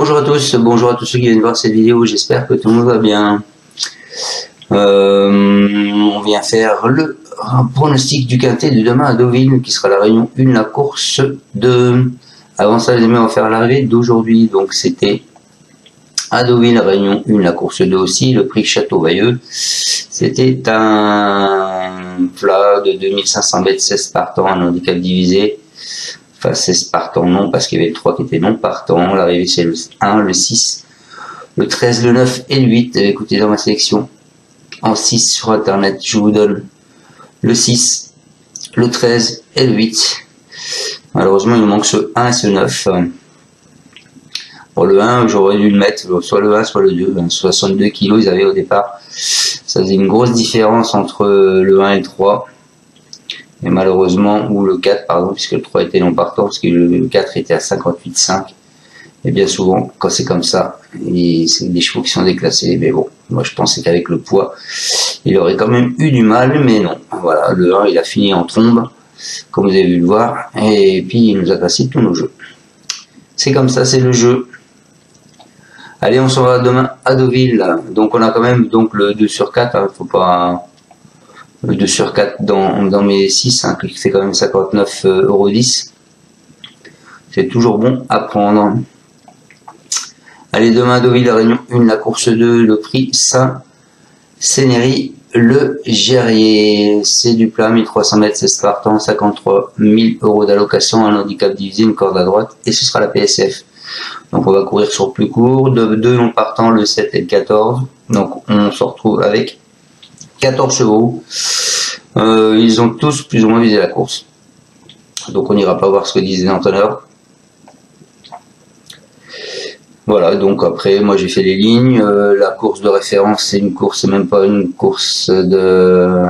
Bonjour à tous ceux qui viennent voir cette vidéo, j'espère que tout le monde va bien. On vient faire le pronostic du quintet de demain à Deauville, qui sera la réunion 1, la course 2. Avant ça, les amis, on va faire l'arrivée d'aujourd'hui. Donc c'était à Deauville, la réunion 1, la course 2 aussi, le prix Château-Bayeux. C'était un plat de 2500 mètres, 16 partants, un handicap divisé. Enfin, 16 partants non, parce qu'il y avait le 3 qui était non partant. L'arrivée, c'est le 1, le 6, le 13, le 9 et le 8. Écoutez, dans ma sélection, en 6 sur Internet, je vous donne le 6, le 13 et le 8. Malheureusement, il nous manque ce 1 et ce 9. Pour le 1, j'aurais dû le mettre, soit le 1, soit le 2. 62 kg, ils avaient au départ. Ça faisait une grosse différence entre le 1 et le 3. Et malheureusement, ou le 4, pardon, puisque le 3 était non partant, parce que le 4 était à 58,5. Et bien souvent, quand c'est comme ça, c'est des chevaux qui sont déclassés. Mais bon, moi je pensais qu'avec le poids, il aurait quand même eu du mal, mais non. Voilà, le 1, il a fini en trombe, comme vous avez vu le voir, et puis il nous a cassé tous nos jeux. C'est comme ça, c'est le jeu. Allez, on se revoit demain à Deauville. Donc on a quand même donc le 2 sur 4, hein, faut pas... Le 2 sur 4 dans mes 6, hein, qui fait quand même 59,10 €. C'est toujours bon à prendre. Allez, demain à Deauville, la réunion 1, la course 2, le prix Saint-Sénéry, le Gerrier. C'est du plat, 1300 mètres, 16 partants, 53 000 € d'allocation, un handicap divisé, une corde à droite, et ce sera la PSF. Donc on va courir sur plus court, deux non partants, le 7 et le 14. Donc on se retrouve avec 14 chevaux. Ils ont tous plus ou moins visé la course. Donc on n'ira pas voir ce que disent les entraîneurs. Voilà, donc après, moi j'ai fait les lignes. La course de référence, c'est une course, c'est même pas une course de...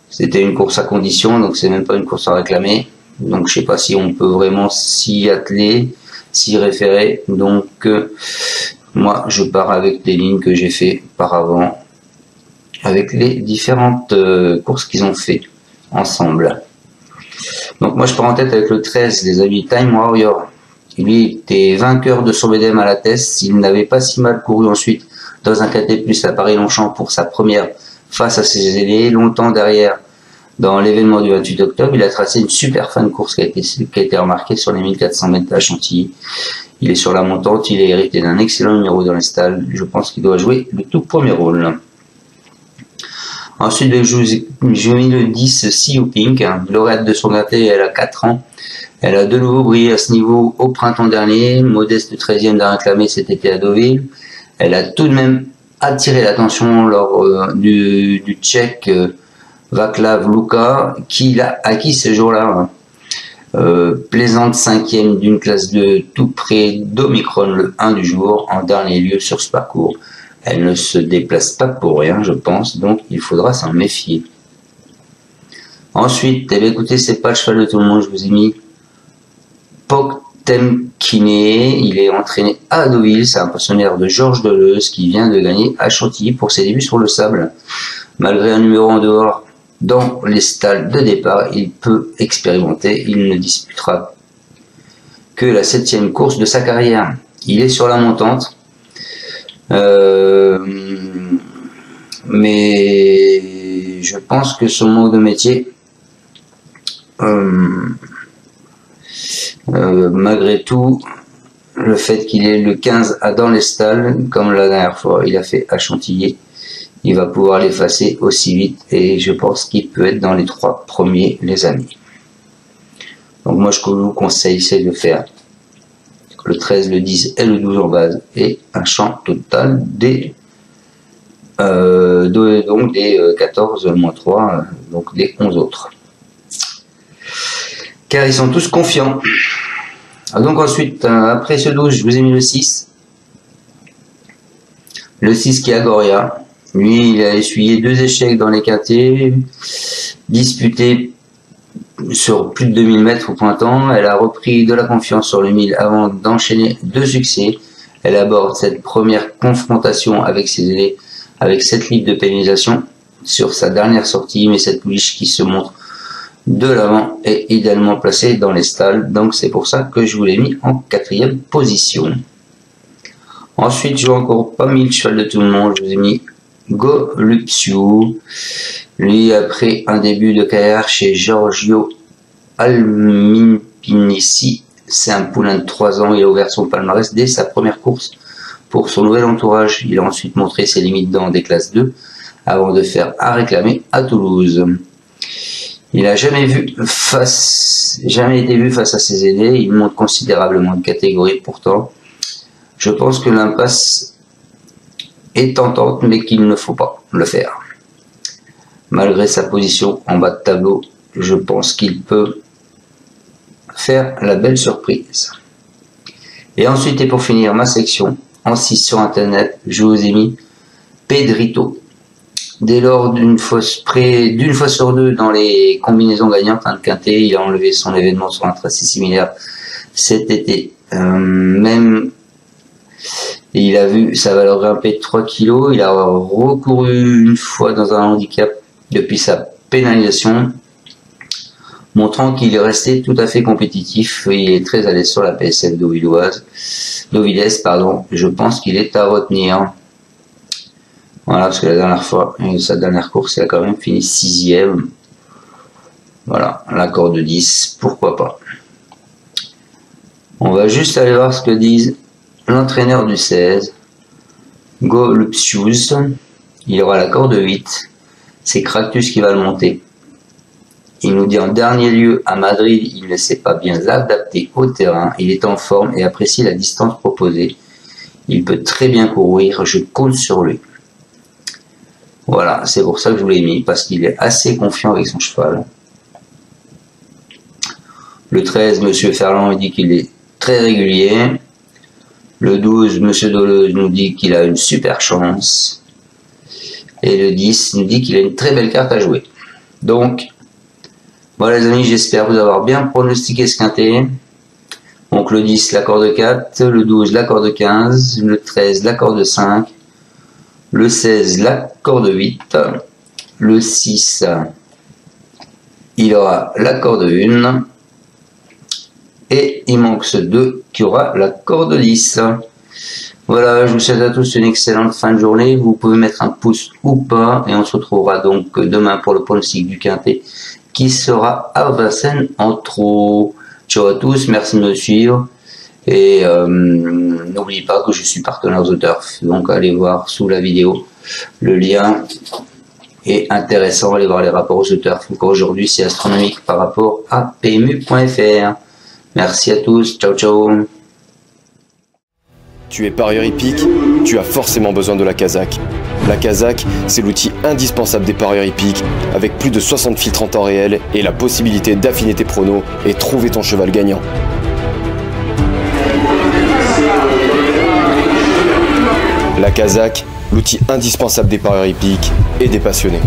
C'était une course à condition, donc c'est même pas une course à réclamer. Donc je sais pas si on peut vraiment s'y atteler, s'y référer. Donc moi je pars avec des lignes que j'ai fait par avant, avec les différentes courses qu'ils ont fait ensemble. Donc moi je pars en tête avec le 13, les amis, Time Warrior. Lui était vainqueur de son BDM à la test. Il n'avait pas si mal couru ensuite dans un KT plus à Paris-Longchamp pour sa première face à ses aînés. Longtemps derrière, dans l'événement du 28 octobre, il a tracé une super fin de course qui a été remarquée sur les 1400 mètres à Chantilly. Il est sur la montante, il est hérité d'un excellent numéro dans les stalles. Je pense qu'il doit jouer le tout premier rôle. Ensuite, j'ai mis le 10, See You Pink, hein, lauréate de son gâté, elle a 4 ans. Elle a de nouveau brillé à ce niveau au printemps dernier, modeste 13e d'un réclamé cet été à Deauville. Elle a tout de même attiré l'attention lors du Tchèque Vaclav Luka, qui l'a acquis ce jour-là. Plaisante 5e d'une classe de tout près d'Omicron, le 1 du jour, en dernier lieu sur ce parcours. Elle ne se déplace pas pour rien, je pense, donc il faudra s'en méfier. Ensuite, eh bien, écoutez, c'est pas le cheval de tout le monde, je vous ai mis Potemkine. Il est entraîné à Deauville, c'est un pensionnaire de Georges Deleuze qui vient de gagner à Chantilly pour ses débuts sur le sable. Malgré un numéro en dehors dans les stalles de départ, il peut expérimenter, il ne disputera que la 7e course de sa carrière. Il est sur la montante. Mais je pense que son mot de métier, malgré tout, le fait qu'il est le 15 à dans les stalles, comme la dernière fois il a fait à Chantilly, il va pouvoir l'effacer aussi vite et je pense qu'il peut être dans les 3 premiers, les amis. Donc moi je vous conseille, c'est de faire le 13, le 10 et le 12 en base et un champ total des donc des 14 moins 3, donc des 11 autres. Car ils sont tous confiants. Donc ensuite, après ce 12, je vous ai mis le 6. Le 6 qui est Agoria. Lui, il a essuyé 2 échecs dans les quintés, disputé sur plus de 2000 mètres au printemps. Elle a repris de la confiance sur le 1000 avant d'enchaîner 2 succès. Elle aborde cette première confrontation avec ses aînés avec 7 livres de pénalisation sur sa dernière sortie, mais cette pouliche qui se montre de l'avant est idéalement placée dans les stalles, donc c'est pour ça que je vous l'ai mis en 4e position. Ensuite, je vois encore pas mis le cheval de tout le monde. Je vous ai mis Golupsiu. Lui, après un début de carrière chez Giorgio Alminpinici, c'est un poulain de 3 ans. Il a ouvert son palmarès dès sa première course pour son nouvel entourage. Il a ensuite montré ses limites dans des classes 2 avant de faire à réclamer à Toulouse. Il n'a jamais été vu face à ses aînés. Il monte considérablement de catégorie pourtant. Je pense que l'impasse est tentante, mais qu'il ne faut pas le faire. Malgré sa position en bas de tableau, je pense qu'il peut faire la belle surprise. Et ensuite, et pour finir ma section, en 6 sur internet, je vous ai mis Pedrito. Dès lors d'une fois sur 2 dans les combinaisons gagnantes, le quintet, il a enlevé son événement sur un tracé similaire cet été. Même il a vu sa valeur grimper de 3 kg. Il a recouru une fois dans un handicap depuis sa pénalisation, montrant qu'il est resté tout à fait compétitif et il est très à l'aise sur la PSF d'Auvilès. Je pense qu'il est à retenir. Voilà, parce que la dernière fois, sa dernière course, il a quand même fini 6e. Voilà, l'accord de 10, pourquoi pas. On va juste aller voir ce que disent l'entraîneur du 16, Golupsius. Il aura l'accord de 8. C'est Cractus qui va le monter. Il nous dit en dernier lieu, à Madrid, il ne sait pas bien l'adapter au terrain. Il est en forme et apprécie la distance proposée. Il peut très bien courir, je compte sur lui. Voilà, c'est pour ça que je vous l'ai mis, parce qu'il est assez confiant avec son cheval. Le 13, Monsieur Ferland, il dit qu'il est très régulier. Le 12, Monsieur Doleuse nous dit qu'il a une super chance. Et le 10 nous dit qu'il a une très belle carte à jouer. Donc, voilà les amis, j'espère vous avoir bien pronostiqué ce quintet. Donc le 10, l'accord de 4, le 12, l'accord de 15, le 13, l'accord de 5, le 16, l'accord de 8, le 6, il aura l'accord de 1, et il manque ce 2 qui aura l'accord de 10. Voilà, je vous souhaite à tous une excellente fin de journée. Vous pouvez mettre un pouce ou pas, et on se retrouvera donc demain pour le pronostic du quintet qui sera à Vincennes en Trot. Ciao à tous, merci de me suivre. Et n'oubliez pas que je suis partenaire The Turf, donc allez voir sous la vidéo. Le lien est intéressant, allez voir les rapports The Turf. Encore aujourd'hui, c'est astronomique par rapport à PMU.fr. Merci à tous, ciao ciao. Tu es parieur hippique, tu as forcément besoin de la Kazakh. La Kazakh, c'est l'outil indispensable des parieurs hippiques, avec plus de 60 filtres en temps réel et la possibilité d'affiner tes pronos et trouver ton cheval gagnant. La Kazakh, l'outil indispensable des parieurs hippiques et des passionnés.